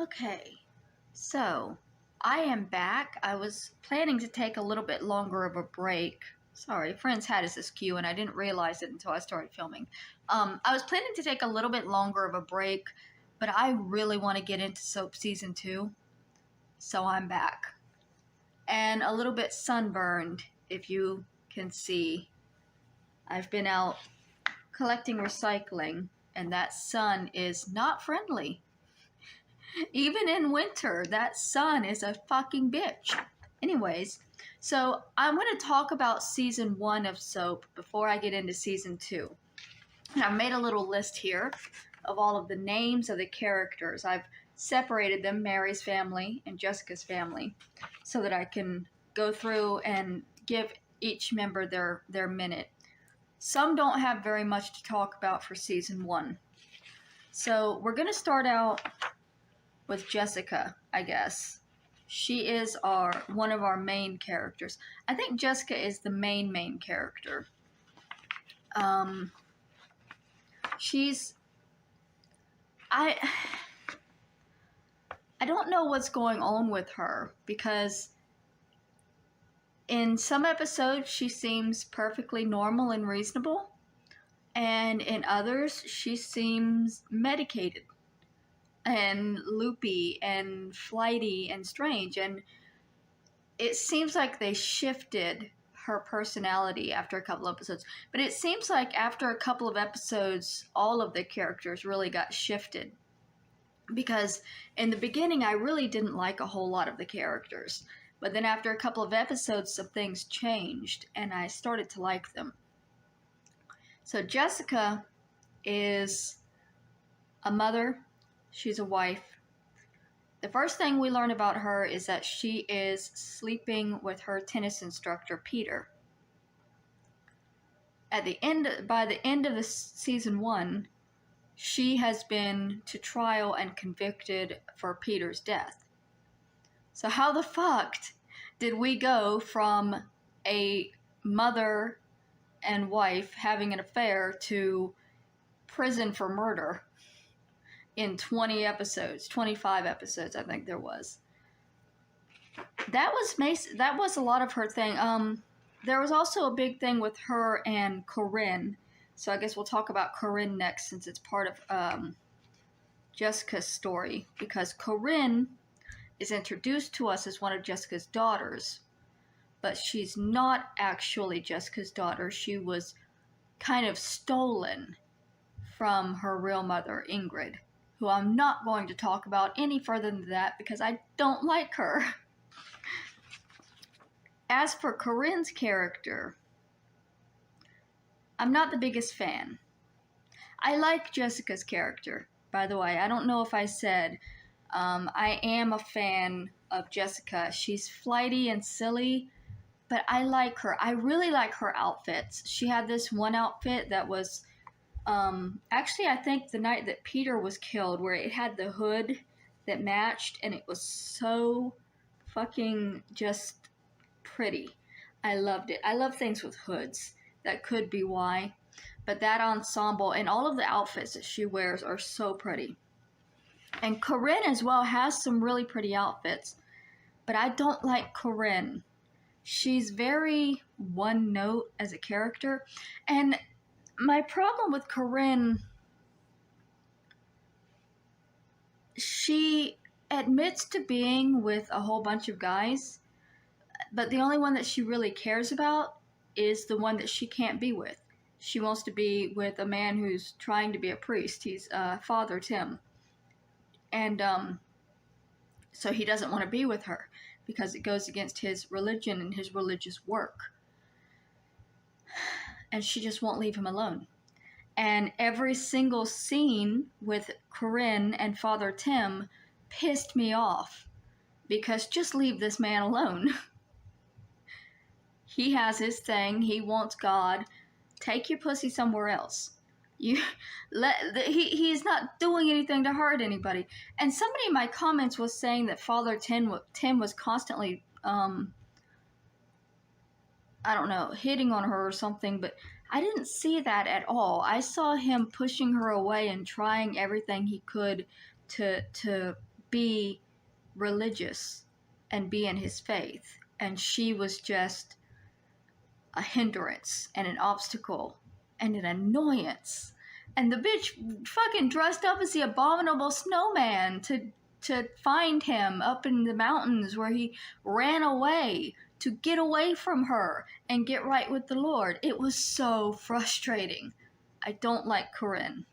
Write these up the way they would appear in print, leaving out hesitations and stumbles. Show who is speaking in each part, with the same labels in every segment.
Speaker 1: Okay, so I am back. I was planning to take a little bit longer of a break. Sorry, Friends had us askew and I didn't realize it until I started filming. I was planning to take a little bit longer of a break, but I really want to get into Soap Season 2, so I'm back. And a little bit sunburned, if you can see. I've been out collecting recycling, and that sun is not friendly. Even in winter, that sun is a fucking bitch. Anyways, so I'm going to talk about season 1 of Soap before I get into season 2. And I've made a little list here of all of the names of the characters. I've separated them, Mary's family and Jessica's family, so that I can go through and give each member their minute. Some don't have very much to talk about for season 1. So we're going to start out with Jessica, I guess. She is one of our main characters. I think Jessica is the main character. I don't know what's going on with her, because in some episodes she seems perfectly normal and reasonable, and in others she seems medicated and loopy and flighty and strange, and it seems like they shifted her personality after a couple of episodes. But it seems like after a couple of episodes, all of the characters really got shifted. Because in the beginning, I really didn't like a whole lot of the characters. But then after a couple of episodes, some things changed, and I started to like them. So Jessica is a mother. She's a wife. The first thing we learn about her is that she is sleeping with her tennis instructor, Peter. By the end of the season 1, she has been to trial and convicted for Peter's death. So how the fuck did we go from a mother and wife having an affair to prison for murder in 20 episodes, 25 episodes, I think there was. That was a lot of her thing. There was also a big thing with her and Corinne. So I guess we'll talk about Corinne next, since it's part of Jessica's story. Because Corinne is introduced to us as one of Jessica's daughters, but she's not actually Jessica's daughter. She was kind of stolen from her real mother, Ingrid, who I'm not going to talk about any further than that because I don't like her. As for Corinne's character, I'm not the biggest fan. I like Jessica's character, by the way. I don't know if I said, I am a fan of Jessica. She's flighty and silly, but I like her. I really like her outfits. She had this one outfit that was, actually I think the night that Peter was killed, where it had the hood that matched, and it was so fucking just pretty. I loved it. I love things with hoods. That could be why. But that ensemble and all of the outfits that she wears are so pretty. And Corinne as well has some really pretty outfits. But I don't like Corinne. She's very one note as a character. And my problem with Corinne, she admits to being with a whole bunch of guys, but the only one that she really cares about is the one that she can't be with. She wants to be with a man who's trying to be a priest. He's Father Tim. And so he doesn't want to be with her because it goes against his religion and his religious work. And she just won't leave him alone. And every single scene with Corinne and Father Tim pissed me off, because just leave this man alone. He has his thing. He wants God. Take your pussy somewhere else. He's not doing anything to hurt anybody. And somebody in my comments was saying that Father Tim was constantly, I don't know, hitting on her or something, but I didn't see that at all. I saw him pushing her away and trying everything he could to be religious and be in his faith, and she was just a hindrance and an obstacle and an annoyance. And the bitch fucking dressed up as the abominable snowman to find him up in the mountains where he ran away to get away from her and get right with the Lord. It was so frustrating. I don't like Corinne.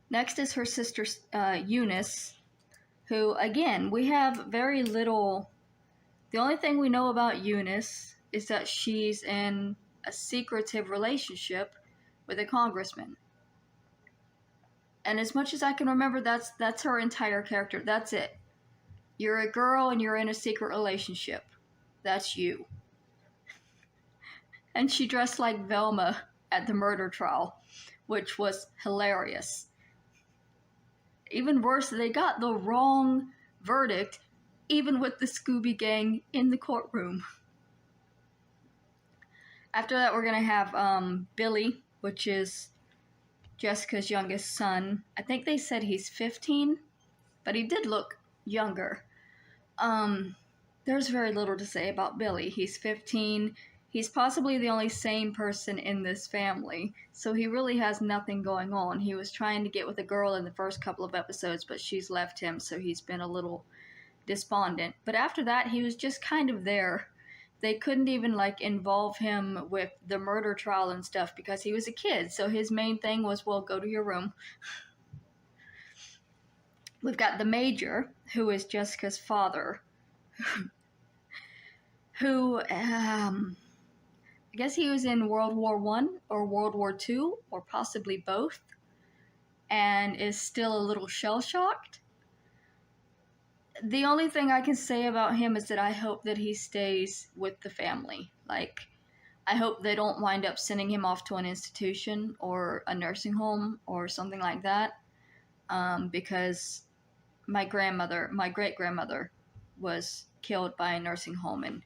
Speaker 1: Next is her sister Eunice, who, again, we have very little. The only thing we know about Eunice is that she's in a secretive relationship with a congressman. And as much as I can remember, that's her entire character. That's it. You're a girl and you're in a secret relationship. That's you. And she dressed like Velma at the murder trial, which was hilarious. Even worse, they got the wrong verdict, even with the Scooby Gang in the courtroom. After that, we're going to have Billy, which is Jessica's youngest son. I think they said he's 15, but he did look younger. There's very little to say about Billy. He's 15. He's possibly the only sane person in this family, so he really has nothing going on. He was trying to get with a girl in the first couple of episodes, but she's left him, so he's been a little despondent. But after that, he was just kind of there. They couldn't even, involve him with the murder trial and stuff because he was a kid, so his main thing was, well, go to your room. We've got the Major, who is Jessica's father, who, I guess he was in World War I or World War II, or possibly both, and is still a little shell-shocked. The only thing I can say about him is that I hope that he stays with the family. I hope they don't wind up sending him off to an institution or a nursing home or something like that, because my great-grandmother was killed by a nursing home, and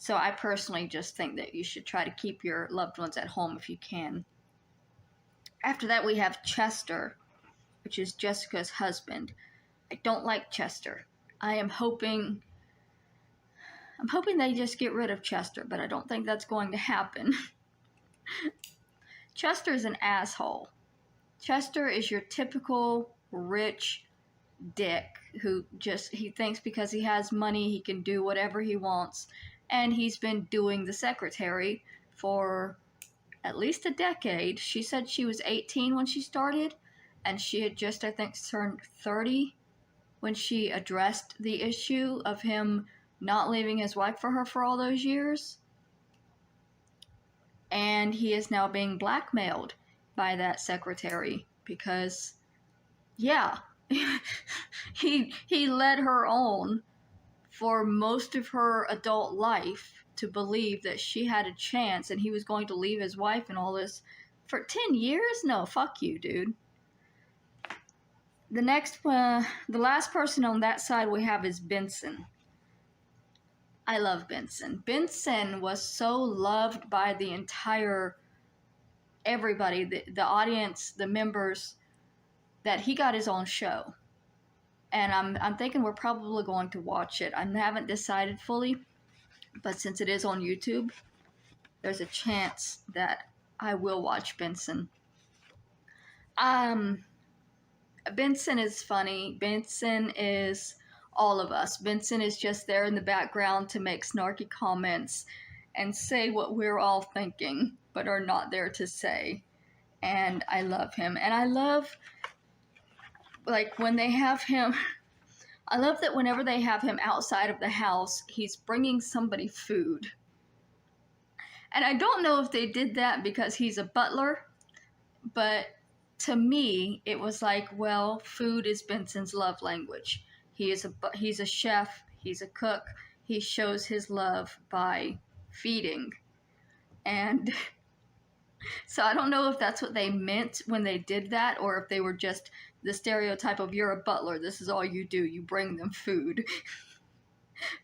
Speaker 1: so I personally just think that you should try to keep your loved ones at home if you can. After that, we have Chester, which is Jessica's husband. I don't like Chester. I'm hoping they just get rid of Chester, but I don't think that's going to happen. Chester is an asshole. Chester is your typical rich dick who he thinks because he has money he can do whatever he wants. And he's been doing the secretary for at least a decade. She said she was 18 when she started, and she had just, I think, turned 30 when she addressed the issue of him not leaving his wife for her for all those years. And he is now being blackmailed by that secretary because, yeah, he led her on for most of her adult life to believe that she had a chance and he was going to leave his wife and all this for 10 years? No, fuck you, dude. The last person on that side we have is Benson. I love Benson. Benson was so loved by the entire everybody, the audience, the members, that he got his own show. And I'm thinking we're probably going to watch it. I haven't decided fully, but since it is on YouTube, there's a chance that I will watch Benson. Benson is funny. Benson is all of us. Benson is just there in the background to make snarky comments and say what we're all thinking, but are not there to say. And I love him. And I love, when they have him, I love that whenever they have him outside of the house, he's bringing somebody food. And I don't know if they did that because he's a butler, but to me, it was well, food is Benson's love language. He's a chef, he's a cook, he shows his love by feeding. And so I don't know if that's what they meant when they did that, or if they were just the stereotype of you're a butler, this is all you do, you bring them food.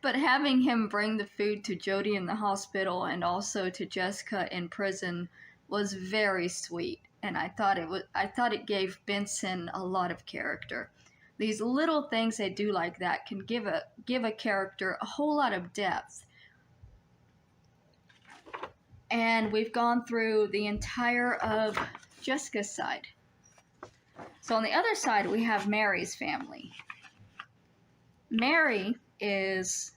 Speaker 1: But having him bring the food to Jody in the hospital and also to Jessica in prison was very sweet, and I thought it gave Benson a lot of character. These little things they do like that can give a character a whole lot of depth. And we've gone through the entire of Jessica's side. So on the other side, we have Mary's family. Mary is,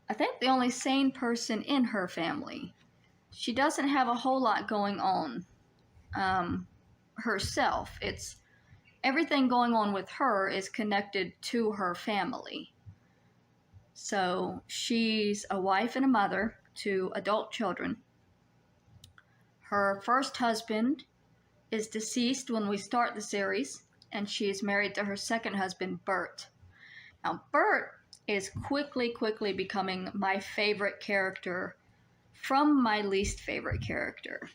Speaker 1: I think, the only sane person in her family. She doesn't have a whole lot going on herself. It's everything going on with her is connected to her family. So she's a wife and a mother to adult children. Her first husband is deceased when we start the series, and she is married to her second husband, Bert. Now, Bert is quickly becoming my favorite character from my least favorite character.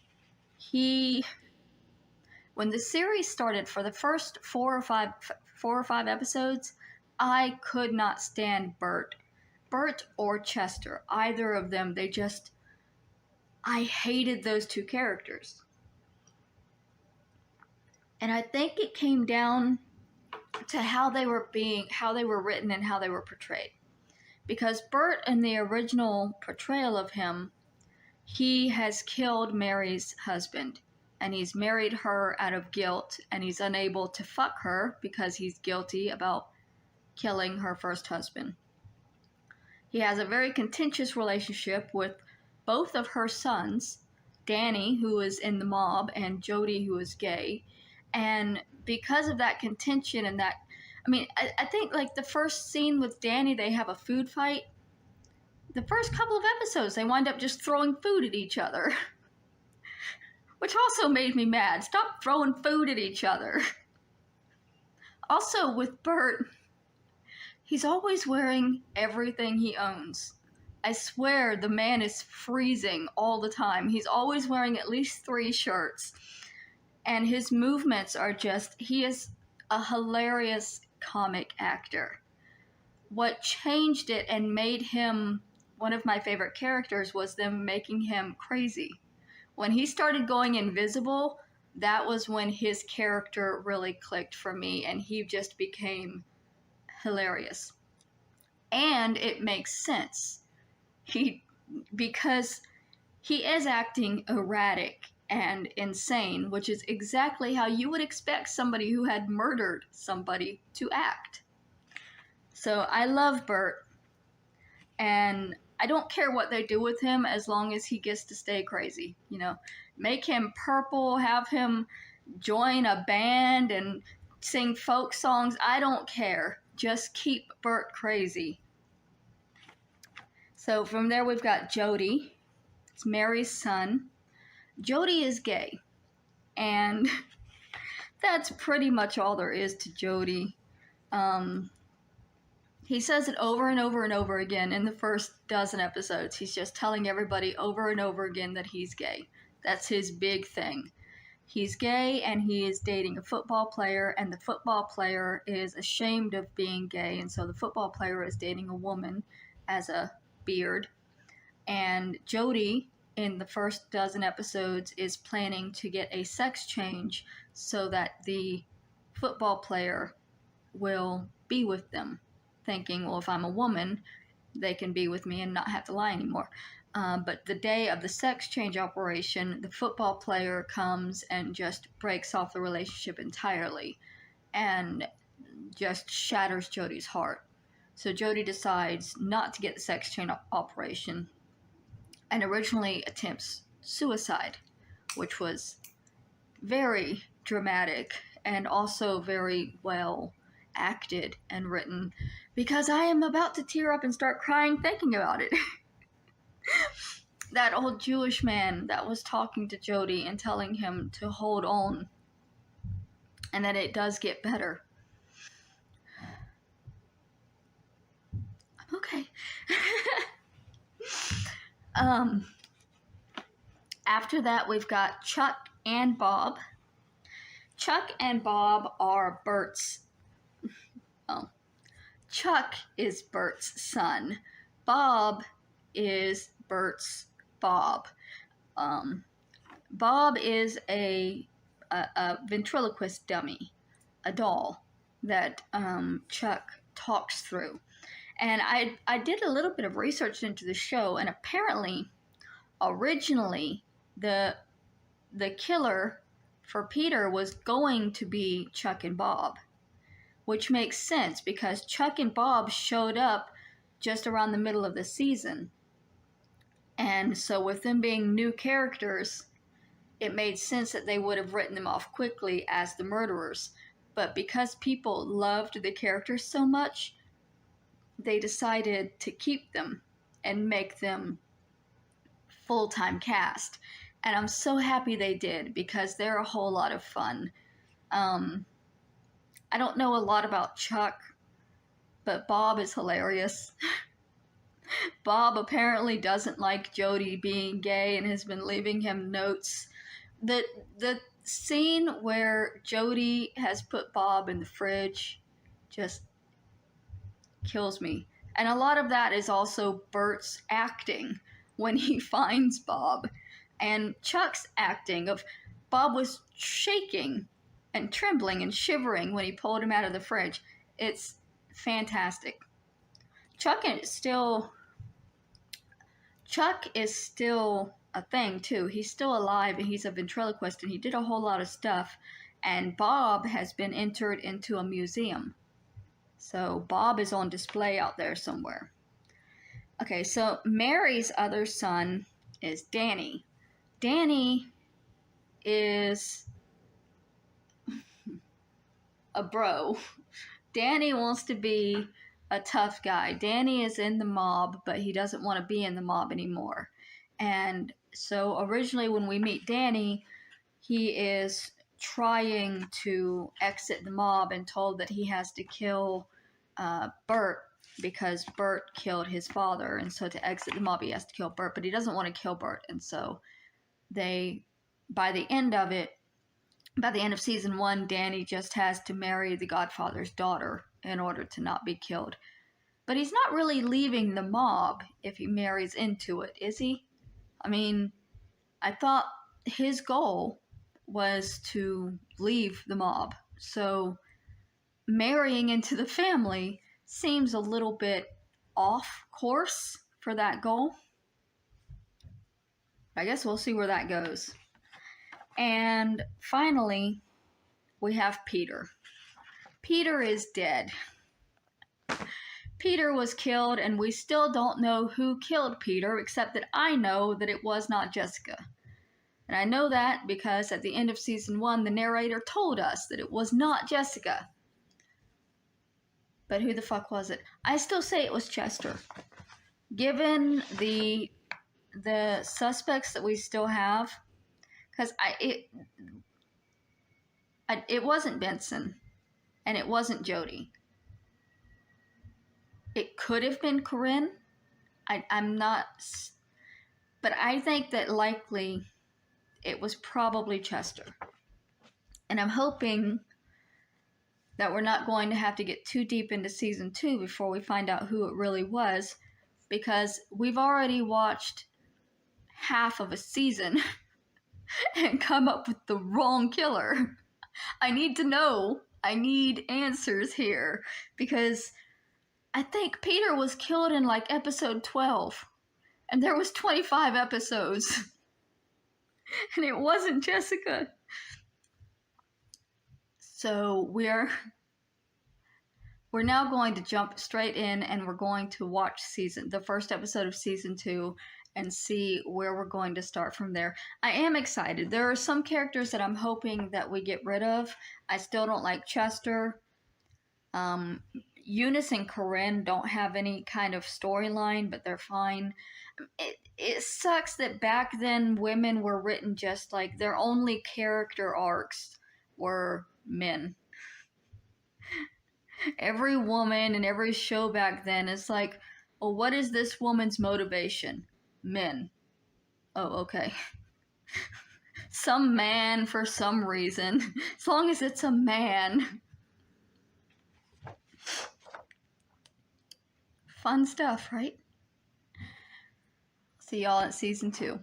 Speaker 1: When the series started, for the first four or five episodes, I could not stand Bert or Chester, either of them. I hated those two characters. And I think it came down to how they were written and how they were portrayed. Because Bert, in the original portrayal of him, he has killed Mary's husband, and he's married her out of guilt, and he's unable to fuck her because he's guilty about killing her first husband. He has a very contentious relationship with both of her sons, Danny, who is in the mob, and Jody, who is gay. And because of that contention and that, I think like the first scene with Danny, they have a food fight. The first couple of episodes, they wind up just throwing food at each other. Which also made me mad. Stop throwing food at each other. Also, with Bert, he's always wearing everything he owns. I swear the man is freezing all the time. He's always wearing at least 3 shirts. And his movements are he is a hilarious comic actor. What changed it and made him one of my favorite characters was them making him crazy. When he started going invisible, that was when his character really clicked for me, and he just became hilarious. And it makes sense. Because he is acting erratic and insane, which is exactly how you would expect somebody who had murdered somebody to act. So I love Bert, and I don't care what they do with him as long as he gets to stay crazy. Make him purple, have him join a band and sing folk songs. I don't care. Just keep Bert crazy. So from there we've got Jody. It's Mary's son. Jody is gay, and that's pretty much all there is to Jody. He says it over and over and over again in the first dozen episodes. He's just telling everybody over and over again that he's gay. That's his big thing. He's gay, and he is dating a football player, and the football player is ashamed of being gay, and so the football player is dating a woman as a beard. And Jody, in the first dozen episodes, is planning to get a sex change so that the football player will be with them, thinking, well, if I'm a woman, they can be with me and not have to lie anymore. But the day of the sex change operation, the football player comes and just breaks off the relationship entirely and just shatters Jody's heart. So Jody decides not to get the sex change operation and originally attempts suicide, which was very dramatic and also very well acted and written, because I am about to tear up and start crying thinking about it. That old Jewish man that was talking to Jody and telling him to hold on, and that it does get better. Okay. After that, we've got Chuck and Bob. Chuck and Bob are Bert's. Oh. Chuck is Bert's son. Bob is Bert's Bob. Bob is a ventriloquist dummy, a doll that Chuck talks through. And I did a little bit of research into the show, and apparently, originally, the killer for Peter was going to be Chuck and Bob, which makes sense because Chuck and Bob showed up just around the middle of the season. And so with them being new characters, it made sense that they would have written them off quickly as the murderers. But because people loved the characters so much, they decided to keep them and make them full-time cast. And I'm so happy they did because they're a whole lot of fun. I don't know a lot about Chuck, but Bob is hilarious. Bob apparently doesn't like Jody being gay and has been leaving him notes. The scene where Jody has put Bob in the fridge just kills me. And a lot of that is also Bert's acting when he finds Bob. And Chuck's acting of Bob was shaking and trembling and shivering when he pulled him out of the fridge. It's fantastic. Chuck is still a thing too. He's still alive and he's a ventriloquist and he did a whole lot of stuff. And Bob has been entered into a museum. So Bob is on display out there somewhere. Okay, so Mary's other son is Danny. Danny is a bro. Danny wants to be a tough guy. Danny is in the mob, but he doesn't want to be in the mob anymore. And so originally when we meet Danny, he is trying to exit the mob and told that he has to kill Bert because Bert killed his father. And so to exit the mob, he has to kill Bert, but he doesn't want to kill Bert. And so by the end of season 1, Danny just has to marry the Godfather's daughter in order to not be killed. But he's not really leaving the mob if he marries into it, is he? I mean, I thought his goal was to leave the mob. So marrying into the family seems a little bit off course for that goal. I guess we'll see where that goes. And finally, we have Peter. Peter is dead. Peter was killed, and we still don't know who killed Peter, except that I know that it was not Jessica. And I know that because at the end of season 1, the narrator told us that it was not Jessica. But who the fuck was it? I still say it was Chester. Given the suspects that we still have, because it wasn't Benson, and it wasn't Jody. It could have been Corinne. I'm not, but I think that likely it was probably Chester. And I'm hoping that we're not going to have to get too deep into season 2 before we find out who it really was, because we've already watched half of a season and come up with the wrong killer. I need to know. I need answers here, because I think Peter was killed in like episode 12, and there was 25 episodes, and it wasn't Jessica. So we're now going to jump straight in, and we're going to watch the first episode of season 2 and see where we're going to start from there. I am excited. There are some characters that I'm hoping that we get rid of. I still don't like Chester. Eunice and Corinne don't have any kind of storyline, but they're fine. It sucks that back then women were written just like their only character arcs were men. Every woman in every show back then is like, well, what is this woman's motivation? Men. Oh, okay. Some man for some reason. As long as it's a man. Fun stuff, right? See y'all in season 2.